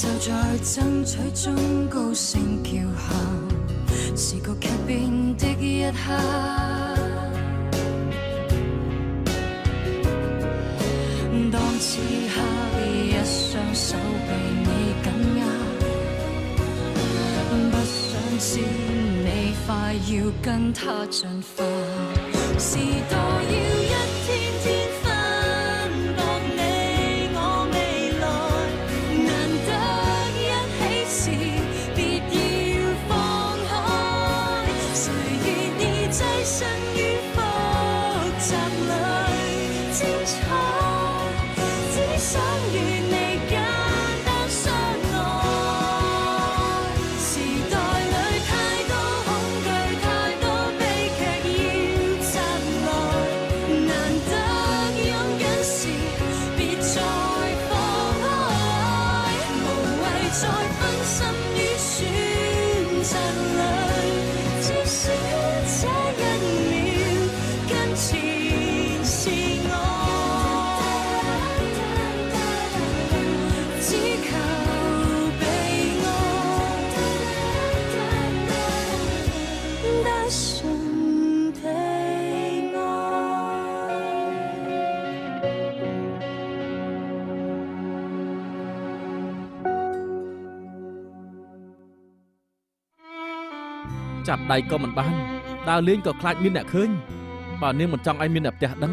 就在爭取中高聲叫喊，時局劇變的一刻，當此刻一雙手被你緊握，不想知你快要跟他進化，時代要一天天分薄你我未來，難得一起時別要放開，誰願意躋身於複雜裏精彩，只想與你簡單相愛，時代裏太多恐懼，太多悲劇要摘來，難得擁緊時別再放開，無謂再分心於選擇裏，至少這一秒跟前是我，只求被愛，單純被愛。ចាប់ដៃក៏មិនបានដើរលេងក៏ខ្លាចមានអ្នកឃើញបើនាងមិនចង់ឲ្យមានអ្នកផ្ទះដឹង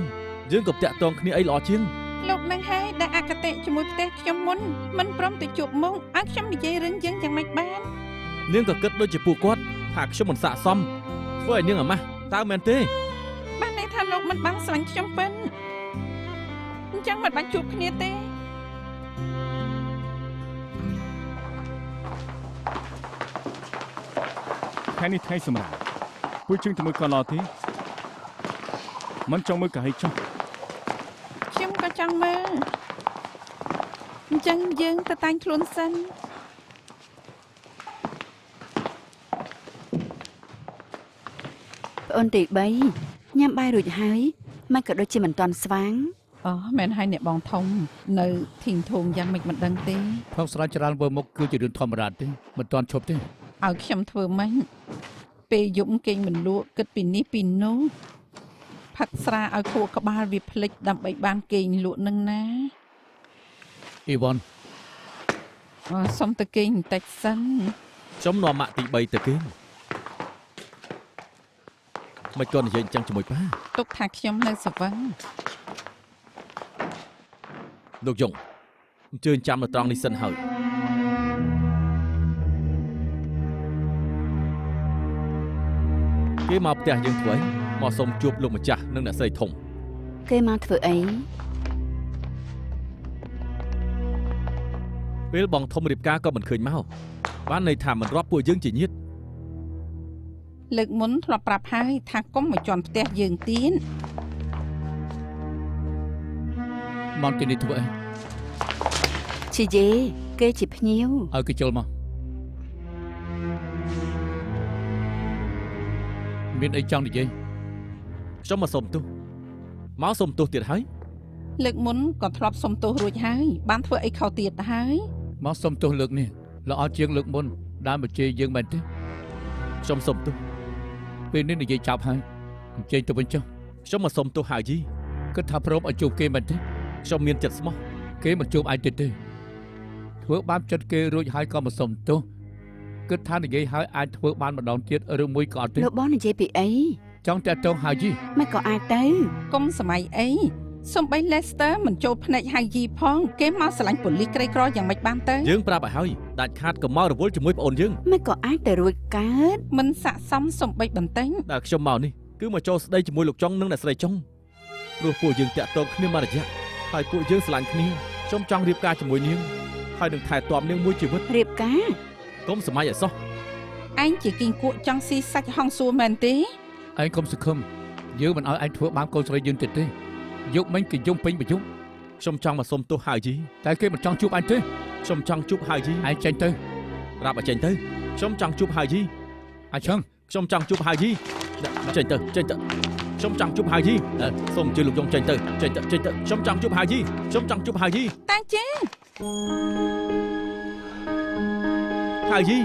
យើងក៏តាក់ទងគ្នាអីល្អជាងលោកនឹងហើយដែលអគតិជាមួយផ្ទះខ្ញុំមុនមិនព្រមទៅជួបមុខឲ្យខ្ញុំនិយាយរឿងយើងយ៉ាងម៉េចបាន នាងក៏គិតដូចជាពួកគាត់ថាខ្ញុំមិនស័ក្តិសមធ្វើឲ្យនាងអាម៉ាស់តើមែនទេ បានន័យថាលោកមិនបានស្រឡាញ់ខ្ញុំពិនអញ្ចឹងមិនបានជួបគ្នាទេ ថ្ងៃនេះថ្ងៃសម្រាប់ពួកជើងទៅមើលកន្លទេមិនចង់មើលកាហីចុះ ខ្ញុំក៏ចង់មើលអញ្ចឹងយើងទៅតែងខ្លួនសិន ប្អូនទី3ញ៉ាំបាយរួចហើយមិនក៏ដូចជាមិនតាន់ស្វាង អូមែនហើយអ្នកបងធំនៅធីងធងយ៉ាងម៉េចមិនដឹងទេ ផងស្រាច្រើនមើលមុខគឺជារឿងធម្មតាទេមិនតាន់ឈប់ទេ ឲ្យខ្ញុំធ្វើម៉េចពេលយប់គេងមិនលក់គិតពីនេះពីនោះផឹកស្រាឲ្យខួរក្បាលវាភ្លេចដើម្បីបានគេងលក់នឹងណា អ៊ីវ៉ាន់ សុំទៅគេងបន្តិចសិន ខ្ញុំនាំម៉ាក់ទី3ទៅគេងមិនក៏និយាយអញ្ចឹងជាមួយប៉ា ទុកថាខ្ញុំនៅសវឹង លោកយងអញ្ជើញចាំនៅត្រង់នេះសិនហើយគេមកផ្ទះយើងធ្វើអីមកសុំជួបលោកម្ចាស់និងអ្នកស្រីធំ គេមកធ្វើអី ពេលបងធំរៀបការក៏មិនឃើញមកបានន័យថាមិនរាប់ពួកយើងជាញាតិ លើកមុនធ្លាប់ប្រាប់ហើយថាកុំមកជន់ផ្ទះយើងទៀត មកទីនេះធ្វើអី ជាយេគេជាភ្ញៀវ ឲ្យគេចូលមកមានអីចង់និយាយ ខ្ញុំមកសុំទោសមកសុំទោសទៀតហើយ លើកមុនក៏ធ្លាប់សុំទោសរួចហើយបានធ្វើអីខុសទៀតហើយ មកសុំទោសលើកនេះល្អជាងលើកមុនដែលមកជេរយើងមែនទេ ខ្ញុំសុំទោស ពេលនេះនិយាយចប់ហើយអញ្ជើញទៅវិញចុះ ខ្ញុំមកសុំទោសហើយយី គិតថាព្រមឲ្យជួបគេមែនទេ ខ្ញុំមានចិត្តស្មោះ គេមិនជួបឯងទៀតទេធ្វើបាបចិត្តគេរួចហើយក៏មកសុំទោសគិតថានិយាយហើយអាចធ្វើបានម្ដងទៀតឬមួយក៏អត់ទេ លោកបងនិយាយពីអី ចង់តាក់ទងហើយយី មិនក៏អាចទៅ កុំសម័យអីសំបី Lester មិនចូលភ្នែកហើយយីផងគេមកស្រឡាញ់ប៉ូលីសក្រីក្រយ៉ាងម៉េចបានទៅ យើងប្រាប់ឲ្យហើយដាច់ខាតក៏មករវល់ជាមួយប្អូនយើង មិនក៏អាចទៅរួចកើត មិនស័ក្តិសមសំបីបន្តិច ដែលខ្ញុំមកនេះគឺមកចូលស្ដីជាមួយលោកចុងនិងអ្នកស្រីចុងព្រោះពួកយើងតាក់ទងគ្នាមករយៈហើយពួកយើងស្រឡាញ់គ្នាខ្ញុំចង់រៀបការជាមួយនាងហើយនឹងថែទាំនាងមួយជីវិត រៀបការ កុំសម័យឲ្យសោះ ឯងជាគីងគក់ចង់ស៊ីសាច់ហងសួរមែនទេ ឯងកុំសង្ឃឹមយើងមិនឲ្យឯងធ្វើបាបកូនស្រីយើងទៀតទេយកមិញគេយំពេញប្រយុទ្ធ ខ្ញុំចង់មកសុំទោសហើយយី តែគេមិនចង់ជួបឯងទេ ខ្ញុំចង់ជួបហើយយី ឯងចេញទៅ ប្រាប់ឲ្យចេញទៅខ្ញុំចង់ជួបហើយយី អាឆឹង ខ្ញុំចង់ជួបហើយយីចេញទៅខ្ញុំចង់ជួបហើយយីសូមអញ្ជើញលោកយងចេញទៅខ្ញុំចង់ជួបហើយយីខ្ញុំចង់ជួបហើយយី តាចេ ហើយយី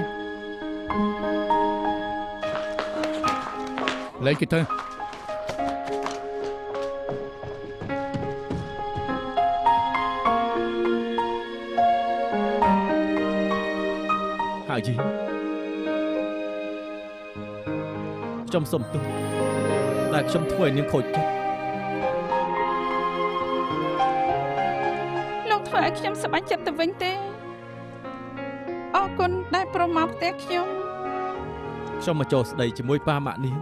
លេងគេទៅ ហើយយីខ្ញុំសុំទោសតែខ្ញុំធ្វើឲ្យនាងខូចចិត្ត លោកធ្វើឲ្យខ្ញុំសប្បាយចិត្តទៅវិញទេអរគុណដែលប្រមមកផ្ទះខ្ញុំ ខ្ញុំមកចូលស្ដីជាមួយប៉ាម៉ាក់នាង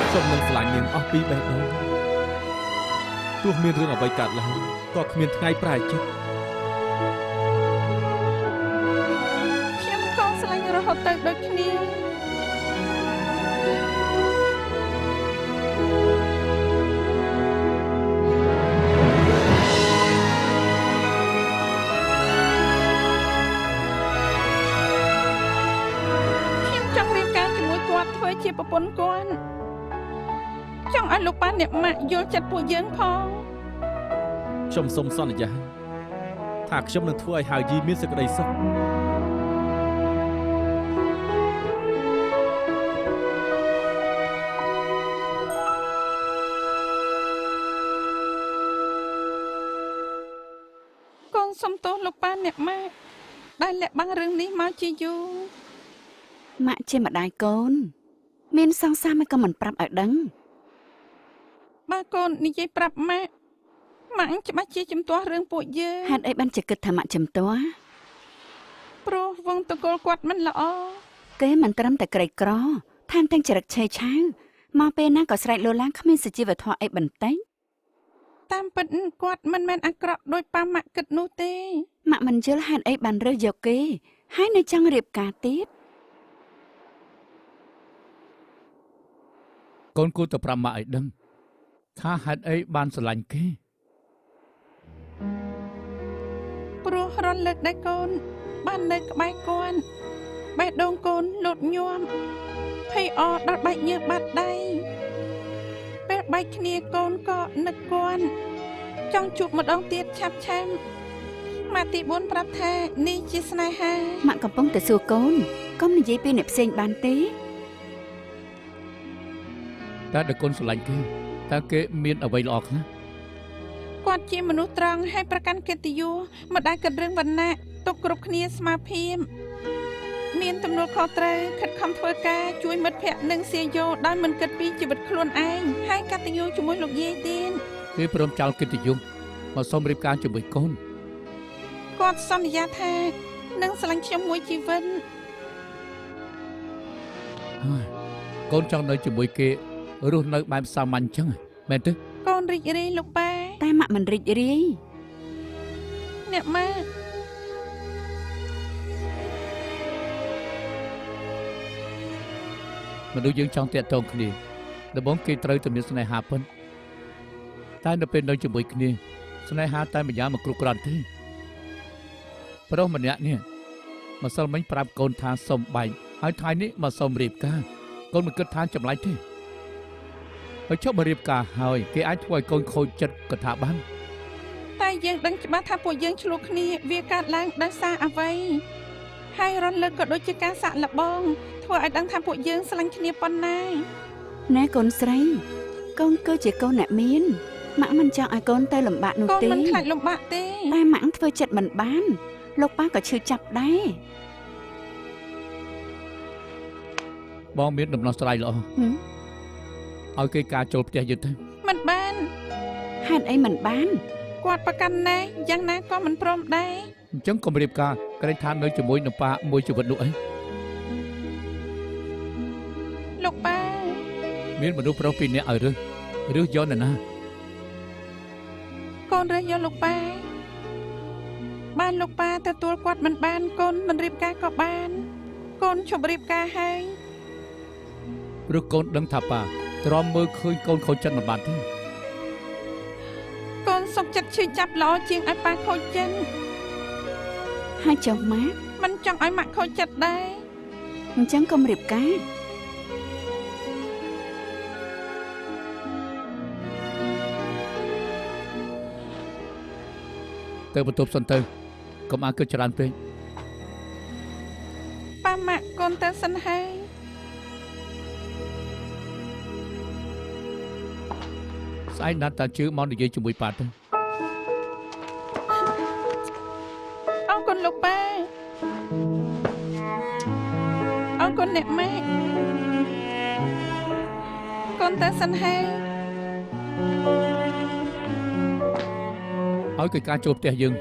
ខ្ញុំនឹងស្រឡាញ់នាងអស់ពីបេះដូងទោះមានរឿងអ្វីកើតឡើងក៏គ្មានថ្ងៃប្រែចិត្ត ខ្ញុំក៏ស្រឡាញ់រហូតទៅដូចគ្នា ខ្ញុំចង់រៀបការជាមួយគាត់ធ្វើជាប្រពន្ធគាត់ចង់ឲ្យលោកប៉ាអ្នកម៉ាក់យល់ចិត្តពួកយើងផង ខ្ញុំសូមសន្យាថាខ្ញុំនឹងធ្វើឲ្យហើយយីមានសេចក្តីសុខ កូនសុំទោសលោកប៉ាអ្នកម៉ាក់ដែលលាក់បាំងរឿងនេះមកជាយូរ ម៉ាក់ជាម្ដាយកូនមានសង្សារមិនក៏មិនប្រាប់ឲ្យដឹង បើកូននិយាយប្រាប់ម៉ាក់ម៉ាក់ច្បាស់ជាជំទាស់រឿងពួកយើង ហេតុអីបានជាគិតថាម៉ាក់ចំទាស់ ព្រោះវងតកូលគាត់មិនល្អ គេមិនត្រឹមតែក្រីក្រថែមទាំងចរិតឆេវឆាវមកពេលណាក៏ស្រែកលោឡាគ្មានសុជីវធម៌អីបន្តិច តាមពិតគាត់មិនមែនអាក្រក់ដូចប៉ាម៉ាក់គិតនោះទេ ម៉ាក់មិនយល់ហេតុអីបានរើសយកគេហើយនៅចង់រៀបការទៀត កូនគួរតែប្រាប់ម៉ាក់ឲ្យដឹងថាហេតុអីបានស្រឡាញ់គេ ព្រោះរលឹកដែលកូនបាននៅក្បែរគាត់បេះដូងកូនលោតញាំភ័យអដល់បែកញើសបាត់ដៃពេលបែកគ្នាកូនក៏នឹកគាត់ចង់ជួបម្ដងទៀតឆាប់ឆាប់ម៉ាក់ទី4ប្រាប់ថានេះជាស្នេហា ម៉ាក់កំពុងតែសួរកូនកុំនិយាយពីអ្នកផ្សេងបានទេ តែដល់កូនស្រឡាញ់គេតើគេមានអ្វីល្អខ្លះ គាត់ជាមនុស្សត្រង់ហើយប្រកាន់កិត្តិយសមិនដែលគិតរឿងវណ្ណៈទុកគ្រប់គ្នាស្មើភាពមានទំនួលខុសត្រូវខិតខំធ្វើការជួយមិត្តភ័ក្តិនិងសាយោដោយមិនគិតពីជីវិតខ្លួនឯងហើយកតញ្ញូជាមួយលោកយាយទៀត គេព្រមចោលកិត្តិយសមកសុំរៀបការជាមួយកូន គាត់សន្យាថានឹងស្រឡាញ់ខ្ញុំមួយជីវិត ហើយកូនចង់នៅជាមួយគេរស់នៅបែបសាមញ្ញចឹងមែនទេ កូនរីករាយលោកប៉ា តែម៉ាក់មិនរីករាយ អ្នកម៉ាក់ មនុស្សយើងចង់តាក់ទងគ្នាដំបូងគេត្រូវតែមានស្នេហាពិតតែនៅពេលនៅជាមួយគ្នាស្នេហាតែម្យ៉ាងមិនគ្រប់គ្រាន់ទេប្រុសម្នាក់នេះម្សិលមិញប្រាប់កូនថាសុំបែកហើយថ្ងៃនេះមកសុំរៀបការកូនមិនគិតថាចម្លែកទេហើយចុះមករៀបការហើយគេអាចធ្វើឲ្យកូនខូចចិត្តក៏ថាបាន តែយើងដឹងច្បាស់ថាពួកយើងឆ្លោះគ្នាវាកើតឡើងដោយសារអ្វីហើយរលឹកក៏ដូចជាការសាក់លបងធ្វើឲ្យដឹងថាពួកយើងស្រឡាញ់គ្នាប៉ុណ្ណា ណែកូនស្រីកូនគឺជាកូនអ្នកមានម៉ាក់មិនចង់ឲ្យកូនទៅលំបាកនោះ កូន ទេ មិនខ្លាចលំបាកទេ តែម៉ាក់ធ្វើចិត្តមិនបានលោកប៉ាក៏ឈឺចាប់ដែរ បងមានដំណោះស្រាយល្អ ហឹម ឲ្យគេការចូលផ្ទះយើងទៅ មិនបាន ហេតុអីមិនបាន គាត់ប្រកាន់ណាស់យ៉ាងណាក៏មិនព្រមដែរ អញ្ចឹងកុំរៀបការក្រែងថានៅជាមួយនឹងប៉ាមួយជីវិតនោះអី លោកប៉ា មានមនុស្សប្រុសពីរនាក់ឲ្យរើសយកនរណា កូនរើសយកលោកប៉ាបានលោកប៉ាទទួលគាត់មិនបានកូនមិនរៀបការក៏បានកូនឈប់រៀបការហើយ ព្រោះកូនដឹងថាប៉ាទ្រាំមើលឃើញកូនខូចចិត្តមិនបានទេ កូនសុខចិត្តឈឺចាប់ល្អជាងឲ្យប៉ាខូចចិត្ត ហើយចុះម៉ាក់ មិនចង់ឲ្យម៉ាក់ខូចចិត្តដែរ អញ្ចឹងកុំរៀបការ ក ទៅបន្ទប់សិនទៅកុំឲ្យគិតច្រើនពេក ប៉ាម៉ាក់កូនទៅសិនហើយ ស្អែកណាត់តាជឿមកនិយាយជាមួយប៉ាទៅ អរគុណលោកប៉ាអរគុណអ្នកម៉ាក់កូនទៅសិនហើយ ឲ្យកិច្ចការចូលផ្ទះយើង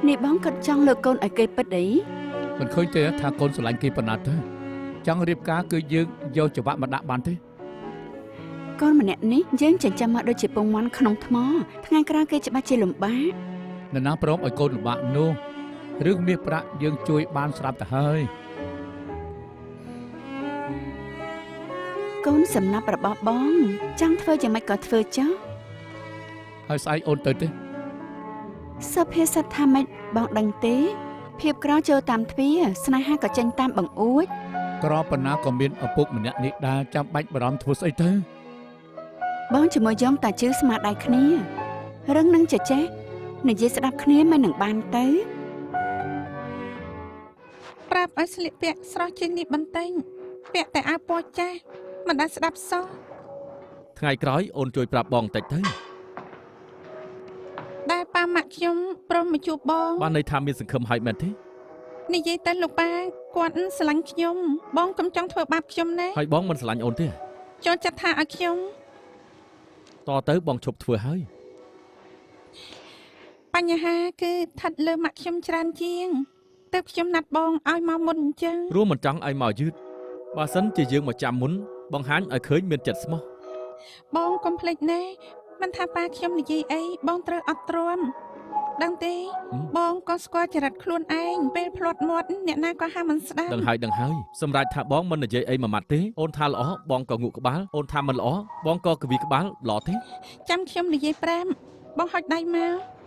នេះបងគិតចង់លើកកូនឲ្យគេពិតអី មិនឃើញទេថាកូនស្រឡាញ់គេប៉ុណ្ណាទៅចង់រៀបការគឺយើងយកច្បាប់មកដាក់បានទេ កូនម្នាក់នេះយើងចិញ្ចឹមមកដូចជាពងមាន់ក្នុងថ្មថ្ងៃក្រោយគេច្បាស់ជាលំបាក នរណាព្រមឲ្យកូនលំបាកនោះរឿងមាសប្រាក់យើងជួយបានស្រាប់ទៅហើយក ូនសំណាប់របស់បងចង់ធ្វើយ៉ាងម៉េចក៏ធ្វើចុះ ហើយស្អែកអូនទៅទេ សុភាសិតថាម៉េចបងដឹងទេភាពក្រចូលតាមទ្វារស្នេហាក៏ចេញតាមបង្អួច ក្រប៉ុណ្ណាក៏មានឪពុកម្នាក់នេះដែរចាំបាច់បារម្ភធ្វើស្អីទៅ បងជាមួយយំតាជឿស្មារតីគ្នារឹងនឹងចេះនិយាយស្ដាប់គ្នាមិននឹងបានទៅ ប្រាប់ឲ្យស្លៀកពាក់ស្រស់ជាងនេះបន្តិចពាក់តែអាវពណ៌ចាស់មិនដែលស្ដាប់សោះ ថ្ងៃក្រោយអូនជួយប្រាប់បងបន្តិចទៅ ដែលប៉ាម៉ាក់ខ្ញុំព្រមមកជួបបង បានន័យថាមានសង្ឃឹមហើយមែនទេ និយាយទៅលោកប៉ាគាត់ស្រឡាញ់ខ្ញុំបងកុំចង់ធ្វើបាបខ្ញុំណា ហើយបងមិនស្រឡាញ់អូនទេ ចូលចិត្តថាឲ្យខ្ញុំ តទៅបងឈប់ធ្វើហើយ បញ្ហាគឺស្ថិតលើម៉ាក់ខ្ញុំច្រើនជាងទើបខ្ញុំណាត់បងឲ្យមកមុនអញ្ចឹង រួមមិនចង់ឲ្យមកយឺតបើសិនជាយើងមកចាំមុនបង្ហាញឲ្យឃើញមានចិត្តស្មោះ បងកុំភ្លេចណាមិនថាប៉ាខ្ញុំនិយាយអីបងត្រូវអត់ទ្រាំដឹងទេបងក៏ស្គាល់ចរិតខ្លួនឯងពេលផ្លាត់មាត់អ្នកណាក៏ហាមិនស្ដាប់ ដឹងហើយសម្រាប់ថាបងមិននិយាយអីមួយម៉ាត់ទេអូនថាល្អបងក៏ងក់ក្បាលអូនថាមិនល្អបងក៏កវីក្បាលល្អទេ ចាំខ្ញុំនិយាយប្រាំបងហុចដៃមក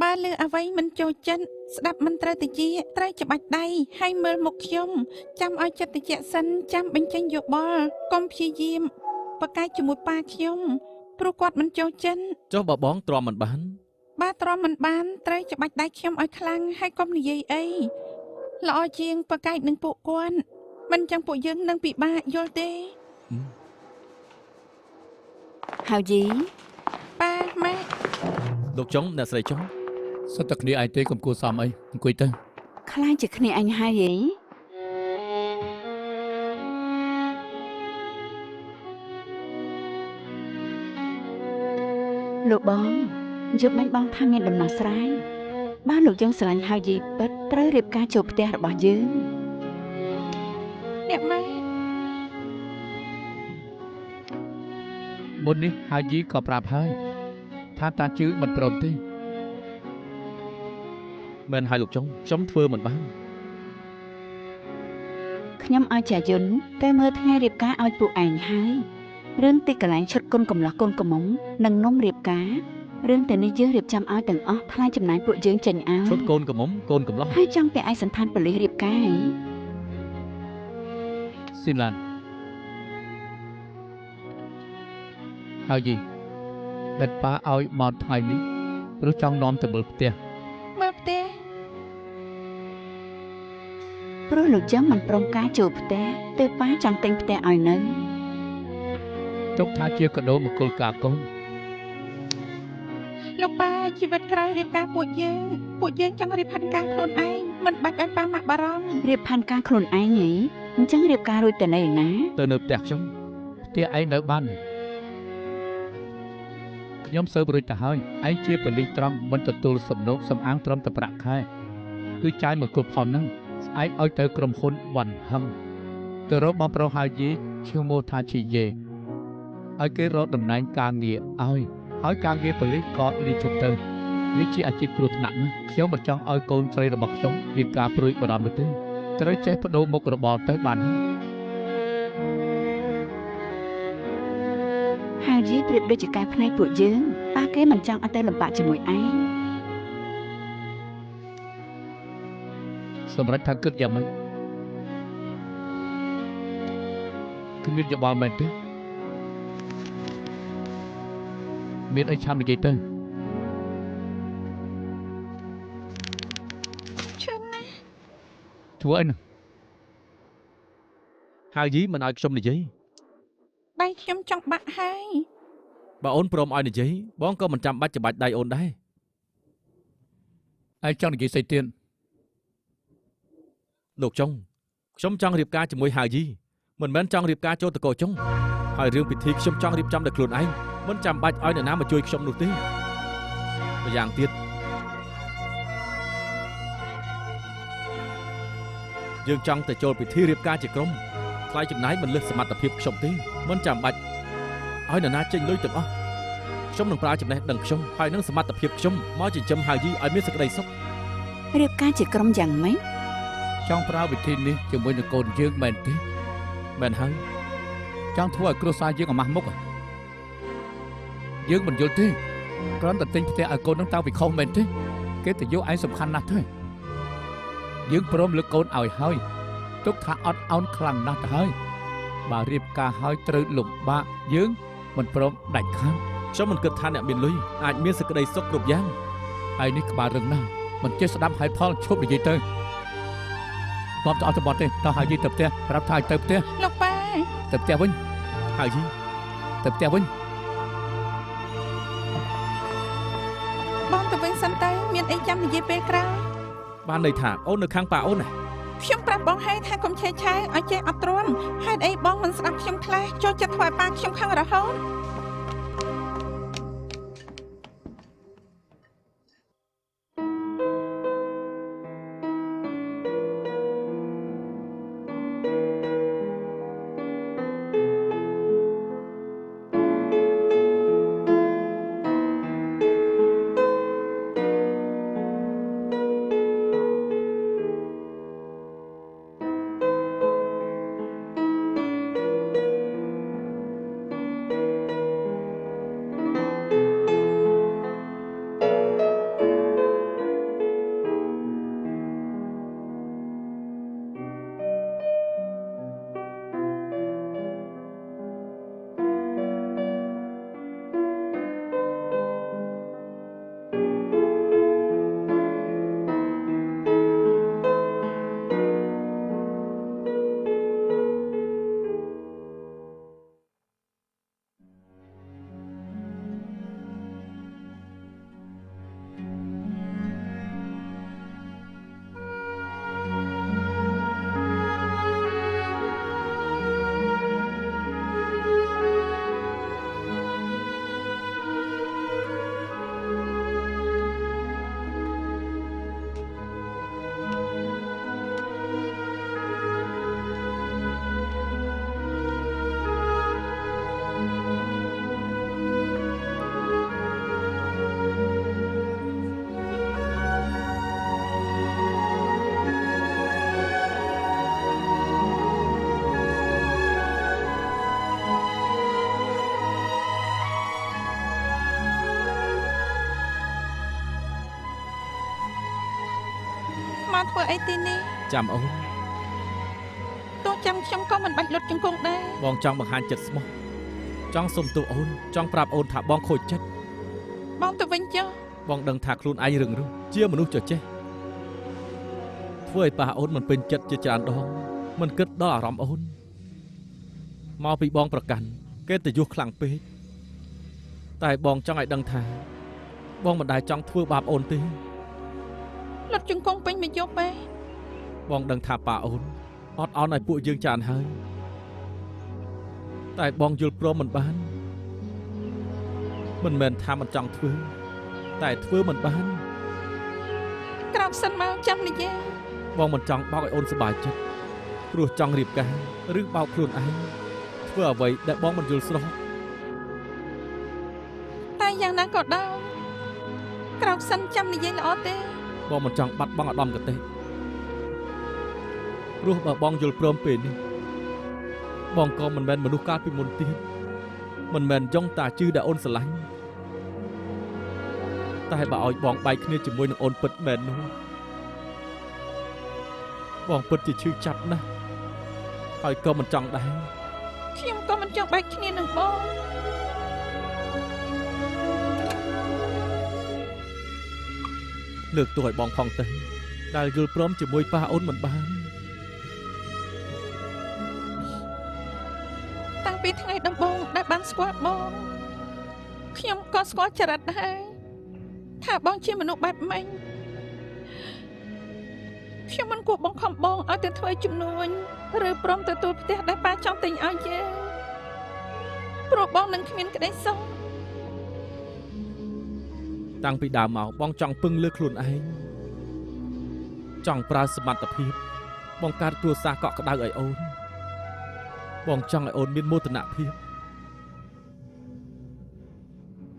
បើលើអ្វីមិនចូលចិត្តស្ដាប់មិនត្រូវតិចត្រូវច្បាច់ដៃហើយមើលមុខខ្ញុំចាំឲ្យចិត្តតិចសិនចាំបញ្ចេញយោបល់កុំព្យាយាមបកកាយជាមួយប៉ាខ្ញុំព្រោះគាត់មិនចូលចិត្ត ចុះបើបងទ្រាំមិនបាន បើទ្រាំមិនបានត្រូវច្បាច់ដៃខ្ញុំឲ្យខ្លាំងហើយកុំនិយាយអីល្អជាងបកកាយនឹងពួកគាត់មិនចឹងពួកយើងនឹងពិបាកយល់ទេ ហើយយី ប៉ាម៉ាក់ លោកចុងអ្នកស្រីចុង សិតតែគ្នាឯងទេកុំគួរសមអីអង្គុយទៅ ខ្លាចជាគ្នាអញហើយយីលោកបងយប់មិញបងថាមានដំណោះស្រាយបើលោកយើងស្រឡាញ់ហើយយីពិតត្រូវរៀបការចូលផ្ទះរបស់យើង អ្នកម៉ែ មុននេះហើយយីក៏ប្រាប់ហើយថាតាជឿមិនព្រមទេ មែនហើយលោកចុងខ្ញុំធ្វើមិនបាន ខ្ញុំឲ្យចាយុនតែមើលថ្ងៃរៀបការឲ្យពួកឯងហើយរឿងទីកន្លែងឈុតគុណកំឡោះកូនកំមុំនិងនំរៀបការរឿងតែនេះយើងរៀបចំឲ្យទាំងអស់ថ្លៃចំណាយពួកយើងចេញឲ្យ ឈុតកូនកំមុំកូនកំឡោះ ហើយចង់ទៅឯកសណ្ឋានប៉ូលីសរៀបការហី ស៊ីឡានហើយយីដែលប៉ាឲ្យមកថ្ងៃនេះព្រោះចង់នាំទៅមើលផ្ទះ មើលផ្ទះ ព្រោះលោកចាំមិនព្រមការចូលផ្ទះទើបប៉ាចង់ទិញផ្ទះឲ្យនៅ ទុកថាជាកាដូមង្គលការកូន លោកប៉ាជីវិតក្រោយរៀបការពួកយើងចង់រៀបផែនការខ្លួនឯងមិនបាច់ឲ្យប៉ាម៉ាក់បារម្ភ រៀបផែនការខ្លួនឯងហីអញ្ចឹងរៀបការរួចទៅនៅឯណា ទៅនៅផ្ទះខ្ញុំ ផ្ទះឯងនៅបានខ្ញុំសើបរួចទៅហើយឯងជាប៉ូលីសត្រង់មិនទទួលសំណូកសំអាងត្រឹមតែប្រាក់ខែគឺចាយមកគ្រប់ផងហ្នឹងស្អែកឲ្យទៅក្រុមហ៊ុនវ៉ាន់ហឹងទៅរកបងប្រុសហើយយីឈ្មោះថាជីយេឲ្យគេរកតំណែងការងារឲ្យហើយការងារប៉ូលីសក៏លីជប់ទៅនេះជាអាជីពគ្រោះថ្នាក់ណាស់ខ្ញុំមិនចង់ឲ្យកូនស្រីរបស់ខ្ញុំមានការព្រួយបារម្ភទេត្រូវចេះបដូរមុខរបរទៅបានហើយ ហើយយីប្រៀបដូចជាកែផ្នែកពួកយើងប៉ាគេមិនចង់ឲ្យទៅលំបាកជាមួយឯង សម្រាប់ថាគិតយ៉ាងម៉េច គ្មានយោបល់មែនទេមានអីឆាំនិយាយទៅ ឈឺណាស់ ធ្វើអីណា ហៅយីមិនឲ្យខ្ញុំនិយាយ ដៃខ្ញុំចង់បាក់ហើយ បើអូនព្រមឲ្យនិយាយបងក៏មិនចាំបាច់ច្បាច់ដៃអូនដែរ ឯងចង់និយាយស្អីទៀត លោកចុងខ្ញុំចង់រៀបការជាមួយហៅយីមិនមែនចង់រៀបការចូលតកោចុងហើយរឿងពិធីខ្ញុំចង់រៀបចំដោយខ្លួនឯងមិនចាំបាច់ឲ្យអ្នកណាមកជួយខ្ញុំនោះទេម្យ៉ាងទៀតយើងចង់ទៅចូលពិធីរៀបការជាក្រុមថ្លៃចំណាយមិនលើសសមត្ថភាពខ្ញុំទេមិនចាំបាច់ឲ្យអ្នកណាចេញលុយទាំងអស់ខ្ញុំនឹងប្រើចំណេះដឹងខ្ញុំហើយនឹងសមត្ថភាពខ្ញុំមកចិញ្ចឹមហៅយីឲ្យមានសេចក្តីសុខ រៀបការជាក្រុមយ៉ាងម៉េច ចង់ប្រើវិធីនេះជាមួយនឹងកូនយើងមែនទេ មែនហើយ ចង់ធ្វើឲ្យគ្រួសារយើងអាម៉ាស់មុខហ៎យើងមិនយល់ទេគ្រាន់តែទិញផ្ទះឲ្យកូននឹងតាំងពីខុសមែនទេគេទៅយកឯងសំខាន់ណាស់ទេយើងព្រមលើកកូនឲ្យហើយទុកថាអត់អោនខ្លាំងណាស់ទៅហើយបើរៀបការឲ្យត្រូវលំបាកយើងមិនព្រមដាច់ខាត ខ្ញុំមិនគិតថាអ្នកមានលុយអាចមានសេចក្តីសុខគ្រប់យ៉ាង ហើយនេះក្បាលរឹងណាស់មិនចេះស្ដាប់ហេតុផលឈប់និយាយទៅបងទៅអត់ទៅបត់ទេតោះហើយយីទៅផ្ទះប្រាប់ថាឲ្យទៅផ្ទះ លោកប៉ា ទៅផ្ទះវិញ ហៅយី ទៅផ្ទះវិញ បងទៅវិញសិនទៅមានអីចាំនិយាយពេលក្រោយ បានន័យថាអូននៅខាងប៉ាអូនណា ខ្ញុំប្រាប់បងហើយថាកុំឆេះឆាវឲ្យចេះអត់ទ្រាំហេតុអីបងមិនស្ដាប់ខ្ញុំខ្លះចូលចិត្តធ្វើឲ្យប៉ាខ្ញុំខឹងរហូត មកធ្វើអីទីនេះ ចាំអូន ទោះចាំខ្ញុំក៏មិនបាច់លុតជង្គង់ដែរ បងចង់បង្ហាញចិត្តស្មោះចង់សុំទោសអូនចង់ប្រាប់អូនថាបងខូចចិត្ត បងទៅវិញចុះ បងដឹងថាខ្លួនឯងរឹងរូសជាមនុស្សចចេះធ្វើឲ្យប៉ាអូនមិនពេញចិត្តជាច្រើនដងមិនគិតដល់អារម្មណ៍អូនមកពីបងប្រកាន់គេទៅយុះខ្លាំងពេកតែបងចង់ឲ្យដឹងថាបងមិនដែលចង់ធ្វើបាបអូនទេ លុតជង្គង់ពេញមួយយប់ទេ បងដឹងថាប៉ាអូនអត់អន់ឲ្យពួកយើងច្រើនហើយតែបងយល់ព្រមមិនបានមិនមែនថាមិនចង់ធ្វើតែធ្វើមិនបាន ក្រោកសិនមកចាំនិយាយ បងមិនចង់បោកឲ្យអូនសប្បាយចិត្តព្រោះចង់រៀបការឬបោកខ្លួនឯងធ្វើអ្វីដែលបងមិនយល់ស្រប តែយ៉ាងណាក៏ដោយក្រោកសិនចាំនិយាយល្អទេ បងមិនចង់បាត់បង់អាដាមកទេព្រោះបើបងយល់ព្រមពេលនេះបងក៏មិនមែនមនុស្សកាលពីមុនទៀតមិនមែនយ៉ងតាជឺដែលអូនស្រឡាញ់តែបើឲ្យបងបែកគ្នាជាមួយនឹងអូនពិតមែននោះបងពិតជាឈឺចាប់ណាស់ហើយក៏មិនចង់ដែរ ខ្ញុំក៏មិនចង់បែកគ្នានឹងបង លើកទោសឲ្យបងផងទៅដែលយល់ព្រមជាមួយប៉ាអូនមិនបាន តាំងពីថ្ងៃដំបូងដែលបានស្គាល់បងខ្ញុំក៏ស្គាល់ចរិតដែរថាបងជាមនុស្សបែបម៉េចខ្ញុំមិនគួរបង្ខំបងឲ្យទៅធ្វើជំនួញឬព្រមទទួលផ្ទះដែលប៉ាចង់ទិញឲ្យយើងព្រោះបងនឹងគ្មានក្តីសុខ តាំងពីដើមមកបងចង់ពឹងលើខ្លួនឯងចង់ប្រើសមត្ថភាពបង្កើតគ្រួសារកក់ក្ដៅឲ្យអូនបងចង់ឲ្យអូនមានមោទនភាព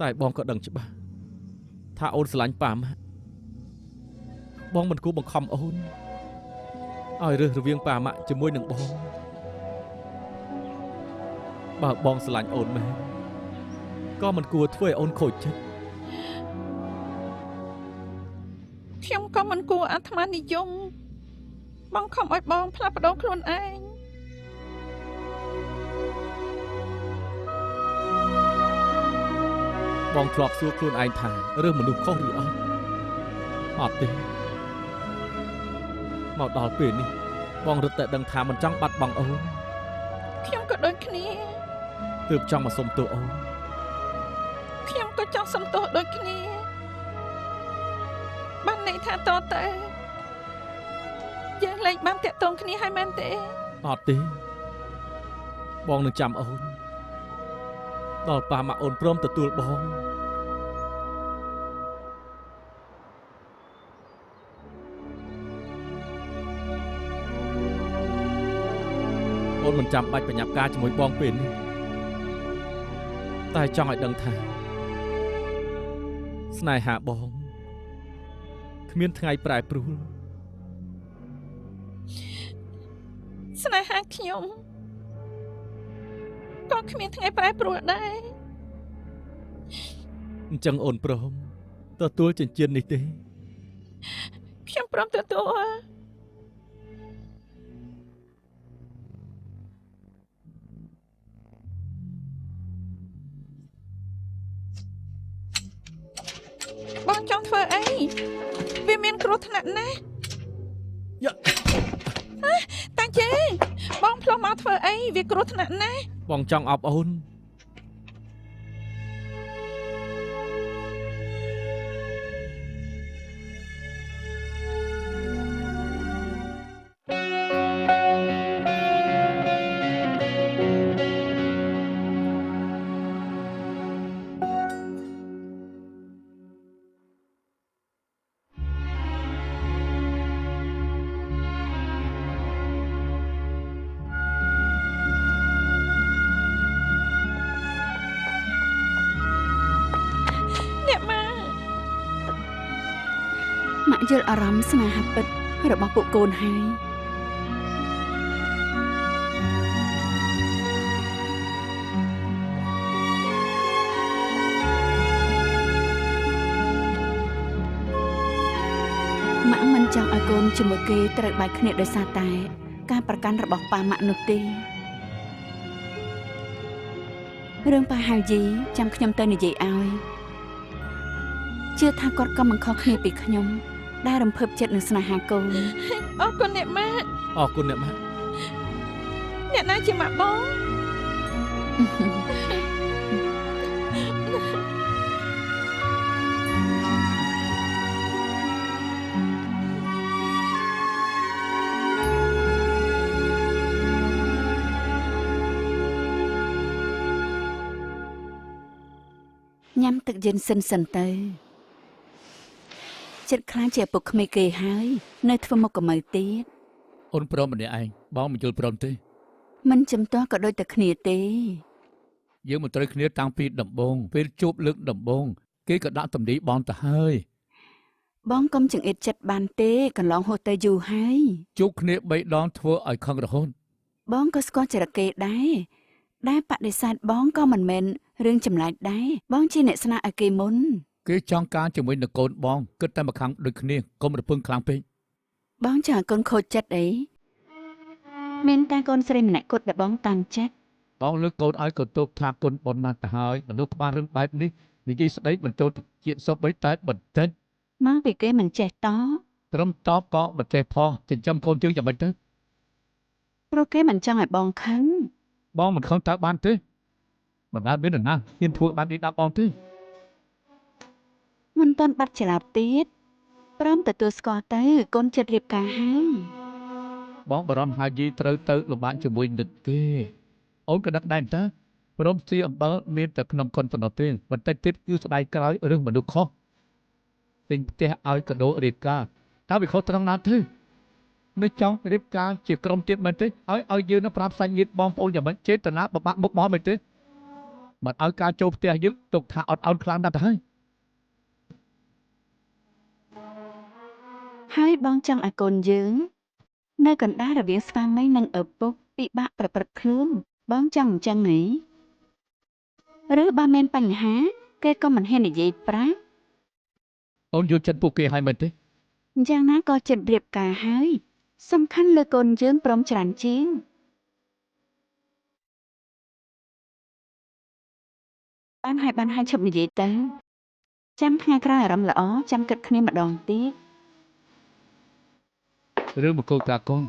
តែបងក៏ដឹងច្បាស់ថាអូនស្រឡាញ់ប៉ាម៉ាក់បងមិនគួរបង្ខំអូនឲ្យរើសរវាងប៉ាម៉ាក់ជាមួយនឹងបងបើបងស្រឡាញ់អូនមែនក៏មិនគួរធ្វើឲ្យអូនខូចចិត្ត ខ្ញុំក៏មិនគួរអាត្មានិយមបងខំឲ្យបងផ្លាស់ប្ដូរខ្លួនឯង បងធ្លាប់សួរខ្លួនឯងថារើសមនុស្សខុសឬអត់អត់ទេមកដល់ពេលនេះបងរត់តែដឹងថាមិនចង់បាត់បង់អូន ខ្ញុំក៏ដូចគ្នា ទើបចង់មកសុំទោសអូន ខ្ញុំក៏ចង់សំទោសដូចគ្នាបានន័យថាតទៅយើងលែងបានតាក់ទងគ្នាហើយមែនទេ អត់ទេបងនឹងចាំអូនដល់ប៉ាម៉ាក់អូនព្រមទទួលបងអូនមិនចាំបាច់ប្រញាប់ការជាមួយបងពេលនេះតែចង់ឲ្យដឹងថាស្នេហាបងគ្មានថ្ងៃប្រែប្រួល ស្នេហាខ្ញុំក៏គ្មានថ្ងៃប្រែប្រួលដែរ អញ្ចឹងអូនព្រមទទួលចិញ្ចៀននេះទេ ខ្ញុំព្រមទទួលបងចង់ធ្វើអីវាមានគ្រោះថ្នាក់ណាស់ យ៉ា តាជេបងផ្លោះមកធ្វើអីវាគ្រោះថ្នាក់ណាស់ បងចង់អបអូន អ្នកម៉ា ម៉ាក់យល់អារម្មណ៍ស្នេហាពិតរបស់ពួកកូនហើយម៉ាក់មិនចង់ឲ្យកូនជាមួយគេត្រូវបែកគ្នាដោយសារតែការប្រកាន់របស់ប៉ាម៉ាក់នោះទេរឿងប៉ាហៅយីចាំខ្ញុំទៅនិយាយឲ្យជឿថាគាត់ក៏មិនខុសគ្នាពីខ្ញុំដែលរំភើបចិត្តនឹងស្នេហាកូន អរគុណអ្នកម៉ា អរគុណអ្នកម៉ាក់ អ្នកណាជាម៉ាក់បង ញ៉ាំទឹកយិនសិនទៅចិត្តខ្លាចជាឪពុកក្មេកគេហើយនៅធ្វើមុខកុំឲ្យទៀត អូនព្រមម្នាក់ឯងបងមិនយល់ព្រមទេ មិនចំទាស់ក៏ដូចតែគ្នាទេ យើងមិនត្រូវគ្នាតាំងពីដំបូងពេលជួបលើកដំបូងគេក៏ដាក់តម្លៃបងទៅហើយ បងកុំចង្អៀតចិត្តបានទេកន្លងហួសទៅយូរហើយ ជួបគ្នា3ដងធ្វើឲ្យខឹងរហូត បងក៏ស្គាល់ចរិតគេដែរដែលបដិសេធបងក៏មិនមែនរឿងចម្លែកដែរបងជាអ្នកស្នេហ៍ឲ្យគេមុន គេចង់ការជាមួយនឹងកូនបងគិតតែម្ខាងដូចគ្នាកុំរពឹងខ្លាំងពេក បងចង់ឲ្យកូនខូចចិត្តអីមានតែកូនស្រីម្នាក់គត់ដែលបងតាំងចិត្ត បងលើកកូនឲ្យកូនទោបថាគុណបុណ្យណាស់ទៅហើយមនុស្សក្បាលរឿងបែបនេះនិយាយស្ដីមិនចូលជាតិសពបីតែបន្តិច មកពីគេមិនចេះត ត្រឹមតបក៏មិនចេះផងចិញ្ចឹមកូនជើងយ៉ាងម៉េចទៅ ព្រោះគេមិនចង់ឲ្យបងខឹង បងមិនខំតើបានទេមិនដែលមាននរណាហ៊ានធ្វើបែបនេះដល់បងទេ មិនតាន់បាត់ច្រឡោតទៀតព្រមទទួលស្គាល់ទៅកូនចិត្តរៀបការហើយ បងបារម្ភហើយយីត្រូវទៅលំបាកជាមួយនិតគេអូនក៏ដឹកដែរតើព្រមស៊ីអំបិលមានតែក្នុងកុនប៉ុណ្ណោះទេបន្តិចទៀតគឺស្ដាយក្រោយរឿងមនុស្សខុសទិញផ្ទះឲ្យកដោរៀបការតើវាខុសត្រង់ណាទៅនៅចង់រៀបការជាក្រុមទៀតមែនទេឲ្យយើងនឹងប្រាប់សាច់ញាតិបងប្អូនយ៉ាងម៉េចចេតនាបបាក់មុខមកមែនទេមិនឲ្យការចូលផ្ទះយើងទុកថាអត់អោនខ្លាំងណាស់ទៅហើយ ហើយបងចង់ឲ្យកូនយើងនៅកណ្ដាលរវាងស្វាមីនិងឪពុកពិបាកប្រព្រឹត្តខ្លួនបងចង់អញ្ចឹងហីឬបើមានបញ្ហាគេក៏មិនហ៊ាននិយាយប្រាប់ អូនយល់ចិត្តពួកគេហើយមែនទេ យ៉ាងណាក៏ចិត្តរៀបការហើយសំខាន់លើកូនយើងព្រមច្រើនជាងបានហើយឈប់និយាយទៅចាំថ្ងៃក្រោយអារម្មណ៍ល្អចាំគិតគ្នាម្ដងទៀត រឿងមកគោលតាកូន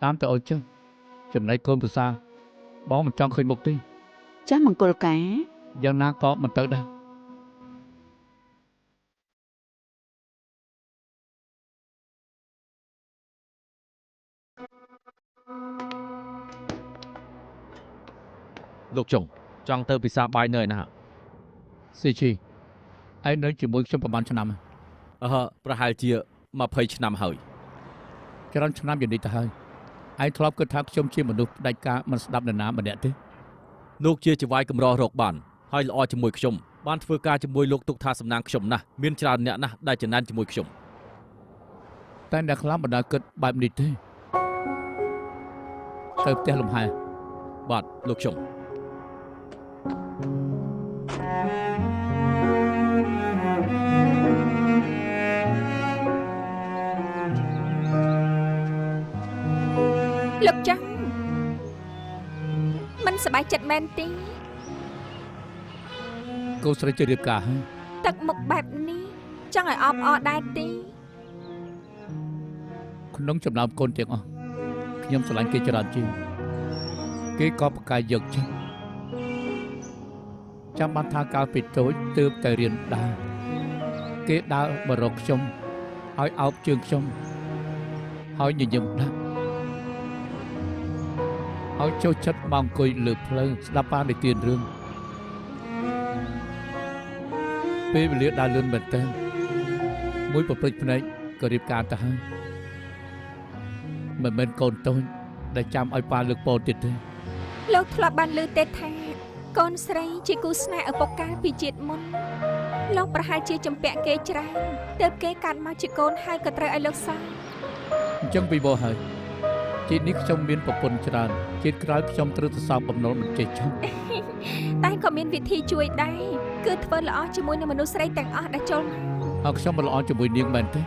តាមទៅអូនចឹងចំណែកកូនប្រសាបងមិនចង់ឃើញមុខទេ ចាស់មង្គលការ យ៉ាងណាក៏មិនទៅដែរ លោកចុងចង់ទៅពិសាបាយនៅឯណា ស៊ីជីឯងនៅជាមួយខ្ញុំប្រហែលឆ្នាំហើយ ប្រហែលជា20ឆ្នាំហើយ ច្រើនឆ្នាំយ៉ាងនេះទៅហើយឯងធ្លាប់គិតថាខ្ញុំជាមនុស្សផ្ដាច់ការមិនស្ដាប់នរណាម្នាក់ទេ លោកជាចៅហ្វាយកម្ររកបានហើយល្អជាមួយខ្ញុំបានធ្វើការជាមួយលោកទុកថាសំណាងខ្ញុំណាស់មានច្រើនអ្នកណាស់ដែលចំណានជាមួយខ្ញុំ តែអ្នកខ្លះមិនដែលគិតបែបនេះទេទៅផ្ទះលំហែ បាទលោកខ្ញុំ លោកចាស់មិនសប្បាយចិត្តមែនទេ កូនស្រីជិះរៀបការហើយ ទឹកមុខបែបនេះចង់ឲ្យអបអរដែរទេ ក្នុងចំណោមកូនទាំងអស់ខ្ញុំស្រឡាញ់គេច្រើនជាងគេក៏ប្រកាយយកចិត្តចាំបានថាកាលពីតូចទើបតែរៀនដើរគេដើរមករកខ្ញុំឲ្យអោបជើងខ្ញុំហើយញញឹមដាក់ឲ្យចូលចិត្តមកអង្គុយលើផ្លូវស្ដាប់បាននិទានរឿងពេលវេលាដើរលឿនមែនតើមួយប្រព្រឹត្តភ្នែកក៏រៀបការទៅហើយមិនមែនកូនតូចដែលចាំឲ្យប៉ាលើកពោលទៀតទេ លោកធ្លាប់បានឮទេថាកូនស្រីជាគូស្នេហ៍ឪពុកកាលពីជាតិមុនលោកប្រហែលជាចម្ពាក់គេច្រើនទើបគេកាត់មកជាកូនហើយក៏ត្រូវឲ្យលោកសោះ អញ្ចឹងពីបោះហើយជាតិនេះខ្ញុំមានប្រពន្ធច្រើនជាតិក្រោយខ្ញុំត្រូវទៅសងបំណុលមិនចេះចប់ តែក៏មានវិធីជួយដែរគឺធ្វើល្អជាមួយនឹងមនុស្សស្រីទាំងអស់ដែលចូលមក ហើយខ្ញុំមិនល្អជាមួយនាងមែនទេ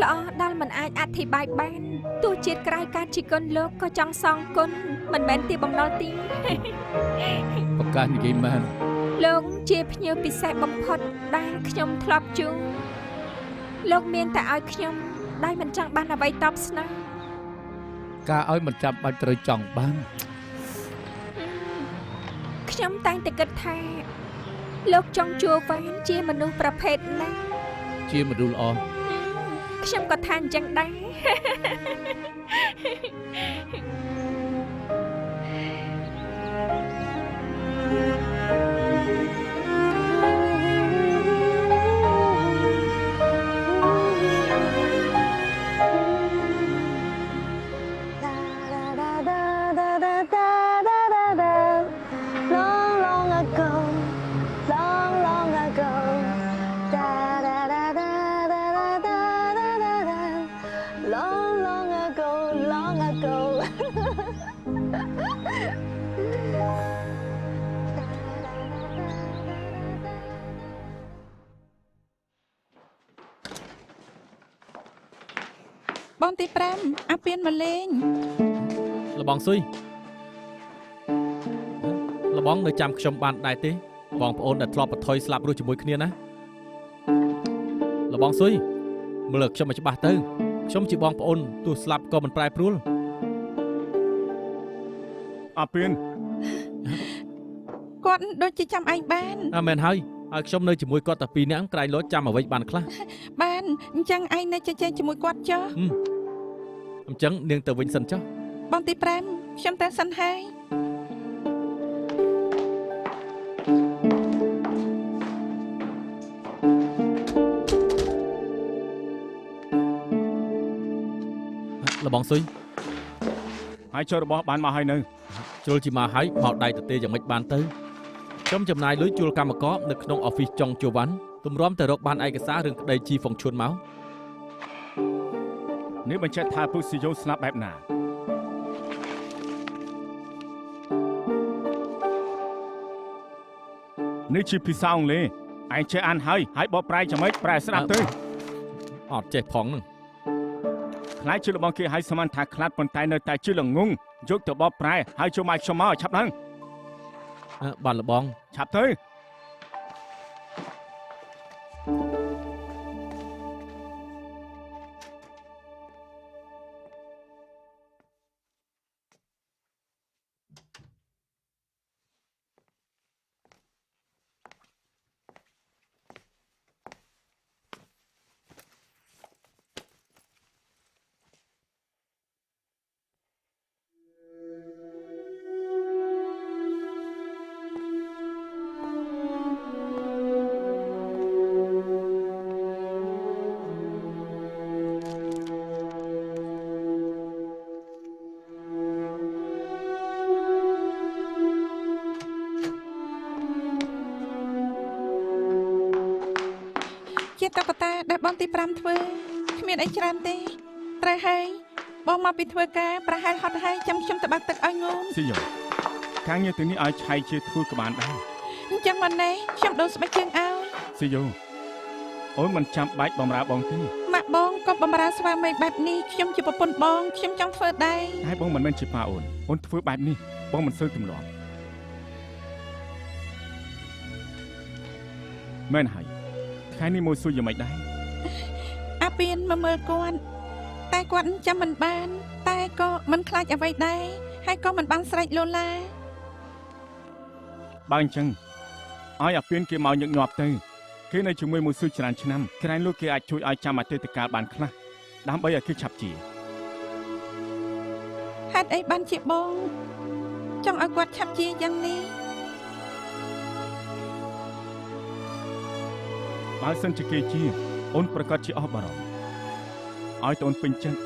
ល្អដល់មិនអាចអធិប្បាយបានទោះជាតិក្រោយកើតជាគុណលោកក៏ចង់សងគុណមិនមែនទីបំណុលទេ ប្រកាសនិយាយមែន លោកជាភ្ញៀវពិសេសបំផុតដែលខ្ញុំធ្លាប់ជួបលោកមានតែឲ្យខ្ញុំដែលមិនចង់បានអ្វីតបស្នង ការឲ្យមិនចាំបាច់ត្រូវចង់បាន ខ្ញុំតែងតែគិតថាលោកចង់ជួវ៉ានជាមនុស្សប្រភេទណា ជាមនុស្សល្អ ខ្ញុំក៏ថាអញ្ចឹងដែរ បងទី5អាពៀនមកលេង លបងស៊ុយ បងនៅចាំខ្ញុំបានដែរទេបងប្អូនដែលធ្លាប់ប្រថុយស្លាប់រស់ជាមួយគ្នាណាលបងស៊ុយមើលខ្ញុំឲ្យច្បាស់ទៅខ្ញុំជាបងប្អូនទោះស្លាប់ក៏មិនប្រែប្រួល អាពៀន គាត់ដូចជាចាំឯងបាន មែនហើយខ្ញុំនៅជាមួយគាត់តែ2នាក់ក្រែងលោចាំអ្វីបានខ្លះ បានអញ្ចឹងឯងនៅជជែកជាមួយគាត់ចុះ អញ្ចឹងនាងទៅវិញសិនចុះ បងទី5ខ្ញុំទៅសិនហើយ លបងស៊ុយ ហើយចូលរបស់បានមកហើយនៅ ជ្រុលជាមកហើយមកដៃទៅទេយ៉ាងម៉េចបានទៅខ្ញុំចំណាយលុយជួលកម្មករនៅក្នុងអ៊ីហ្វីសចុងជូវ៉ាន់ទម្រាំទៅរកបានឯកសាររឿងក្តីជីហ្វុងឈួនមក នេះបញ្ជាក់ថាពុស៊ីយ៉ូស្លាប់បែបណានេះជាភាសាអង់គ្លេសឯងចេះអានហើយបកប្រែចាំម៉េចប្រែស្ដាប់ទៅ អត់ចេះផងនឹង ខ្លាចជារបស់គេឲ្យស្មានថាខ្លាចប៉ុន្តែនៅតែជាល្ងងយកទៅបបប្រែហើយចូលមកខ្ញុំមកឆាប់ឡើង បានលបង ឆាប់ទៅ ជាតុក្កតាដែលបងទី5ធ្វើគ្មានអីច្រើនទេត្រូវហើយបងមកពីធ្វើការប្រហែលហត់ហើយចាំខ្ញុំទៅបាក់ទឹកឲ្យងូន ស៊ីយ៉ូការងារទាំងនេះឲ្យឆៃជាធ្វើក៏បានដែរ អញ្ចឹងមកនេះខ្ញុំដូរស្បែកជើងឲ្យ ស៊ីយ៉ូអូនមិនចាំបាច់បំរើបងទេ ម៉ាក់បងក៏បំរើស្វាមីបែបនេះខ្ញុំជាប្រពន្ធបងខ្ញុំចង់ធ្វើដែរ តែបងមិនមែនជាប៉ាអូនធ្វើបែបនេះបងមិនសូវទម្លាប់មែនហើយថ្ងៃនេះមួយសួរយ៉ាងម៉េចដែរ អាពៀនមកមើលគាត់តែគាត់ចាំមិនបានតែក៏មិនខ្លាចអ្វីដែរហើយក៏មិនបានស្រែកលូឡា បើអញ្ចឹងឲ្យអាពៀនគេមកញឹកញាប់ទៅគេនៅជាមួយមួយសួរច្រើនឆ្នាំក្រែងលោកគេអាចជួយឲ្យចាំអតីតកាលបានខ្លះដើម្បីឲ្យគេឆាប់ជា ហេតុអីបានជាបងចង់ឲ្យគាត់ឆាប់ជាយ៉ាងនេះ បើសិនជាគេជាអូនប្រកាសជាអស់បារម្ភឲ្យតូនពេញចិត្ត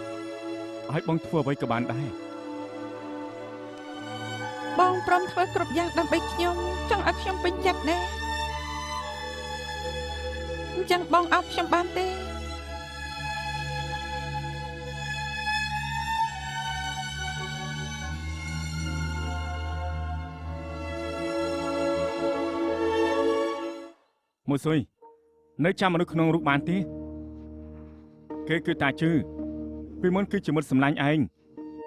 ឲ្យបងធ្វើអ្វីក៏បានដែរ បងព្រមធ្វើគ្រប់យ៉ាងដើម្បីខ្ញុំចង់ឲ្យខ្ញុំពេញចិត្តដែរអញ្ចឹងបងអោបខ្ញុំបានទេ មួយសួយនៅចាំមនុស្សក្នុងរូបបានទេគេគឺតាជឺពីមុនគឺជាមិត្តសម្លាញ់ឯង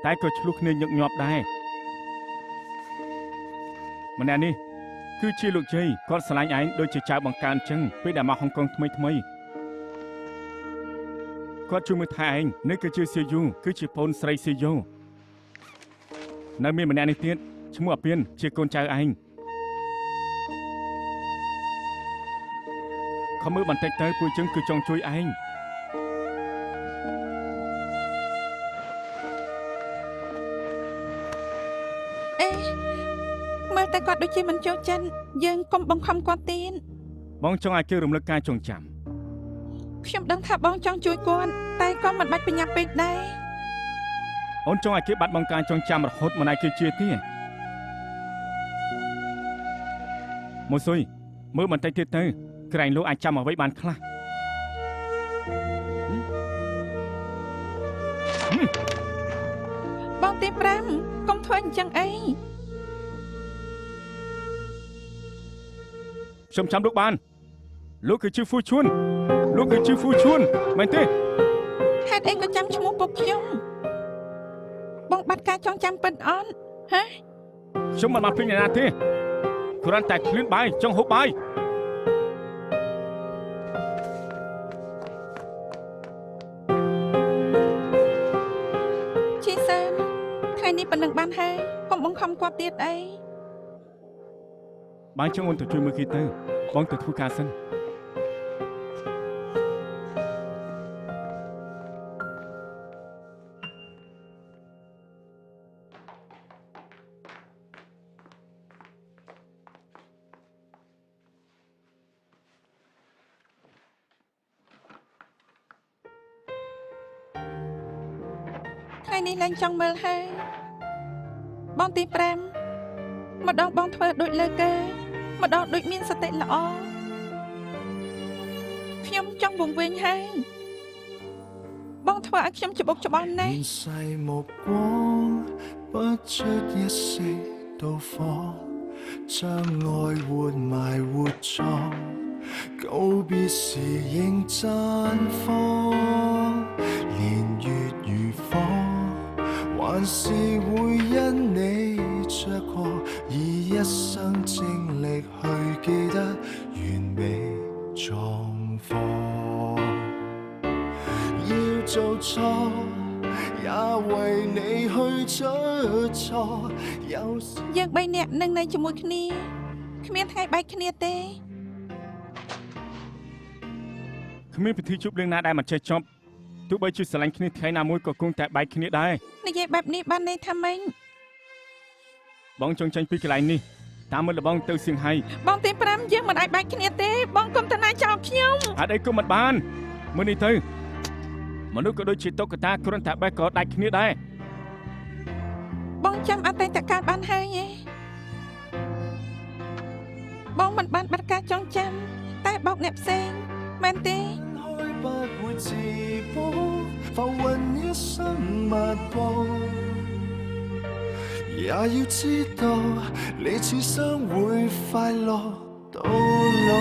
តែក៏ឆ្លោះគ្នាញឹកញាប់ដែរម្នាក់នេះគឺជាលោកជ័យគាត់ស្រឡាញ់ឯងដូចជាចៅបង្កើនចឹងពេលដែលមកហុងកុងថ្មីគាត់ជួយមើលថែឯងនេះគឺជាសៀយូគឺជាប្អូនស្រីសៀយូនៅមានម្នាក់នេះទៀតឈ្មោះអាពៀនជាកូនចៅឯងខំមើលបន្តិចទៅពួកយើងគឺចង់ជួយឯង អេមើលតែគាត់ដូចជាមិនចូលចិត្តយើងកុំបង្ខំគាត់ទៀត បងចង់ឲ្យគេរំលឹកការចងចាំ ខ្ញុំដឹងថាបងចង់ជួយគាត់តែក៏មិនបាច់បញ្ញាប់ពេកដែរ អូនចង់ឲ្យគេបាត់បង់ការចងចាំរហូតមិនឲ្យគេជឿទេមួយសុយមើលបន្តិចទៀតទៅក្រែងលោកអាចចាំអ្វីបានខ្លះ បងទី5កុំធ្វើអញ្ចឹងអី ខ្ញុំចាំលោកបានលោកគឺជាហ្វូឈួនលោកគឺជាហ្វូឈួនមែនទេ ហេតុអីក៏ចាំឈ្មោះពុកខ្ញុំបងបាត់ការចងចាំពិតអត់ហ៎ ខ្ញុំមិនបានភ្លេចអ្នកណាទេ គ្រាន់តែឃ្លានបាយចង់ហូបបាយ ជីសានថ្ងៃនេះប៉ុណ្ណឹងបានហើយកុំបង្ខំគាត់ទៀតអី បាយចង់អូនទៅជួយមើលគេទៅបងទៅធ្វើការសិន ថ្ងៃនេះឡើងចង់មើលហើយបងទី5ម្ដងបងធ្វើដូចលើគេម្ដងដូចមានសតិល្អខ្ញុំចង់វង្វេងហើយបងធ្វើឲ្យខ្ញុំច្បុកច្បល់ណាស់ 現世目光不出一息到訪，將愛活埋活葬，告別時仍綻放，年月如火，還是會因你着過，以一生精力去記得完美狀況。要做錯，也為你去出錯。有時 យើង3នាក់នឹងនៅជាមួយគ្នាគ្មានថ្ងៃបែកគ្នាទេ គ្មានពិធីជួបលៀងណាដែលមិនចេះចប់ទោះបីជាស្រឡាញ់គ្នាថ្ងៃណាមួយក៏គង់តែបែកគ្នាដែរ និយាយបែបនេះបានន័យថាម៉េច បងចង់ចាញ់ពីកន្លែងនេះតាមមើលលបងទៅសៀងហៃ បងទី5យើងមិនអាចបែកគ្នាទេបងកុំទៅណាចោលខ្ញុំ អត់អីក៏មិនបានមើលនេះទៅមនុស្សក៏ដូចជាតុក្កតាគ្រាន់តែបែកក៏ដាច់គ្នាដែរ បងចាំអតីតកាលបានហើយឯងបងមិនបានបាត់ការចងចាំតែបោកអ្នកផ្សេងមែនទេ 開不會自保，浮雲一生漫步，也要知道你此生會快樂到老。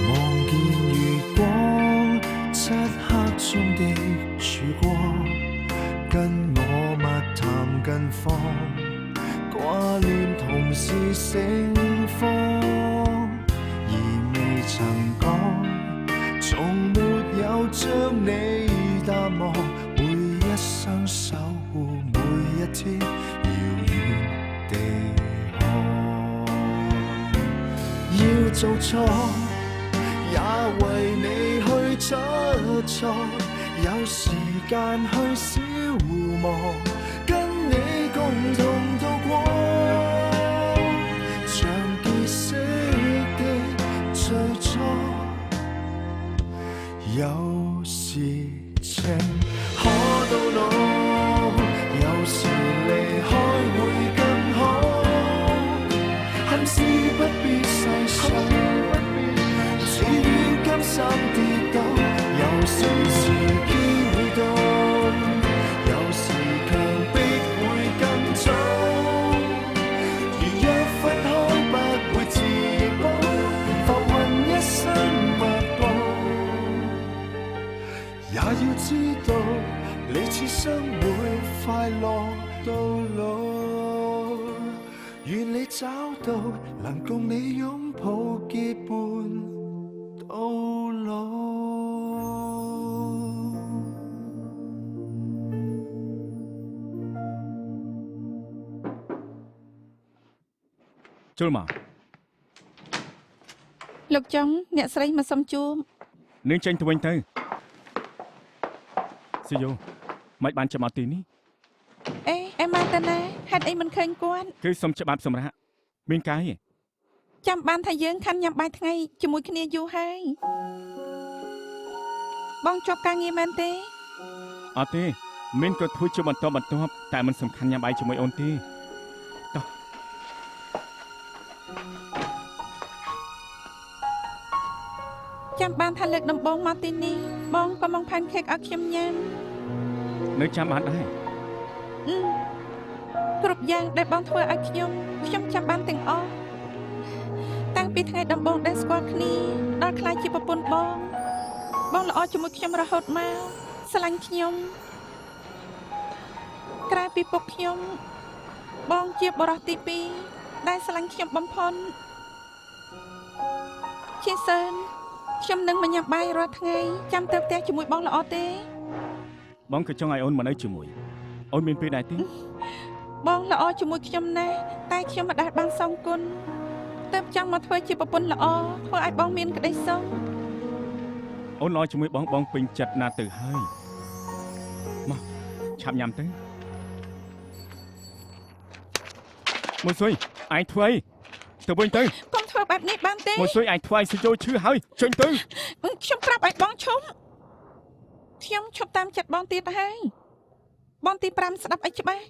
望見月光，漆黑中的曙光，跟我密談近況，掛念同是盛況，而未曾講，從沒有將你淡忘，每一生守護每一天遙遠地看。要做錯，也為你去出錯，有時間去消磨，跟你共同度過，像結識的最初，有時情可到老，有時離開會更好，恨是不必細數，只願甘心跌倒，有時時機會到，有時強迫會更早，如若分開不會自保，浮雲一生不保，也要知道你此生會快樂到老，願你找到能共你擁抱結伴到老。ចូលមក លោកចុងអ្នកស្រីមកសុំជួប នាងចេញទៅវិញទៅស៊ីយ៉ូមិនបានចាំមកទីនេះ អេម៉ាតាណាហេតុអីមិនឃើញគាត់ គឺសុំច្បាប់សម្រាប់មានកាយ ចាំបានថាយើងខាន់ញ៉ាំបាយថ្ងៃជាមួយគ្នាយូរហើយបងជាប់ការងារមែនទេ អត់ទេមានក៏ធ្វើជាបន្តបន្ទាប់តែមិនសំខាន់ញ៉ាំបាយជាមួយអូនទេ ចាំបានថាលើកដំបូងមកទីនេះបងក៏មកផានខេកឲ្យខ្ញុំញ៉ាំ នៅចាំបានដែរ គ្រប់យ៉ាងដែលបងធ្វើឲ្យខ្ញុំចាំបានទាំងអស់តាំងពីថ្ងៃដំបូងដែលស្គាល់គ្នាដល់ក្លាយជាប្រពន្ធបង បងល្អជាមួយខ្ញុំរហូតមកស្រឡាញ់ខ្ញុំក្រៅពីពុកខ្ញុំបងជាបរិសុទ្ធទី2ដែលស្រឡាញ់ខ្ញុំបំផុតជាសើនខ្ញុំនឹងមកញ៉ាំបាយរាល់ថ្ងៃចាំទៅផ្ទះជាមួយបងល្អទេ បងក៏ចង់ឲ្យអូនមកនៅជាមួយអូនមានពេលដែរទេ បងល្អជាមួយខ្ញុំណាស់តែខ្ញុំមិនដែលបានសងគុណទើបចង់មកធ្វើជាប្រពន្ធល្អធ្វើឲ្យបងមានក្តីសុខ អូនល្អជាមួយបងពេញចិត្តណាស់ទៅហើយមកឆាប់ញ៉ាំទៅមួយស៊ុយឯងធ្វើអីទៅវិញទៅ កុំធ្វើបែបនេះបានទេ មួយស៊ុយឯងធ្វើឲ្យស៊ីជូឈឺហើយចេញទៅ ខ្ញុំប្រាប់ឲ្យបងឈប់ខ្ញុំឈប់តាមចិត្តបងទៀតហើយបងទី5ស្ដាប់ឲ្យច្បាស់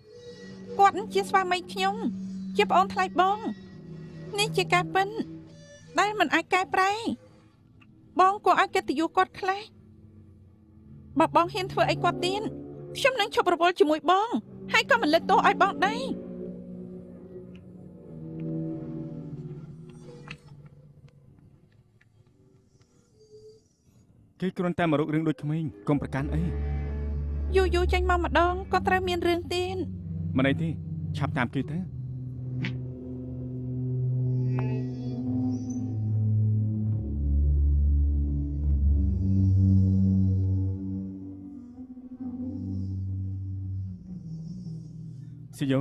គាត់ជាស្វាមីខ្ញុំជាប្អូនថ្លៃបងនេះជាការពិនដែលមិនអាចកែប្រែបងគួរឲ្យកិត្តិយសគាត់ខ្លះបើបងហ៊ានធ្វើអីគាត់ទៀតខ្ញុំនឹងឈប់រវល់ជាមួយបងហើយក៏មិនលើកទោសឲ្យបងដែរ គេគ្រាន់តែមករករឿងដូចក្មេងកុំប្រកាន់អី យូរចេញមកម្ដងក៏ត្រូវមានរឿងទៀត មិនអីទេឆាប់តាមគេទៅស៊ីយ៉ូ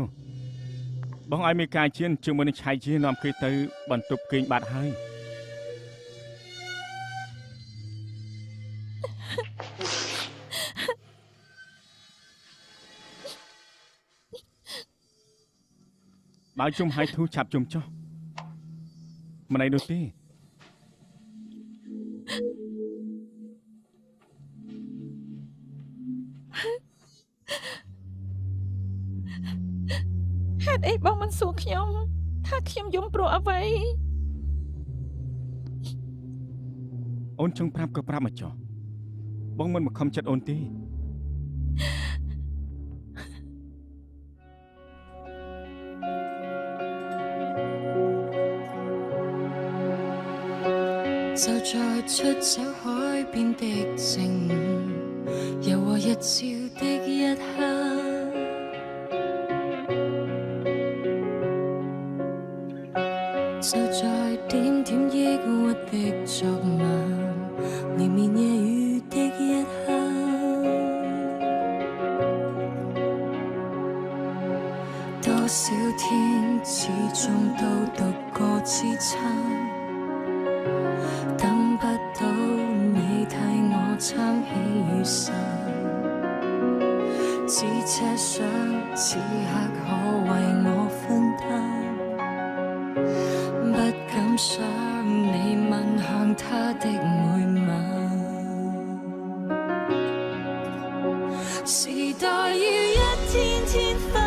បងឲ្យមេកាជៀនជាមួយនឹងឆៃជានាំគេទៅបន្ទប់គេងបាត់ហើយ បើជុំឲ្យធូឆាប់ជុំចុះមិនអីនោះទេ ហេតុអីបងមិនសួរខ្ញុំថាខ្ញុំយំព្រោះអ្វី អូនចង់ប្រាប់ក៏ប្រាប់មកចុះបងមិនមកខំចិត្តអូនទេ 就在出走海邊的靜，柔和日照的一刻，就在點點抑鬱的昨晚，連綿夜雨的一刻，多少天始終都獨個支撐。 到你替我撐起雨傘，只奢想此刻可為我分擔，不敢想你問向他的每晚。時代要一天天分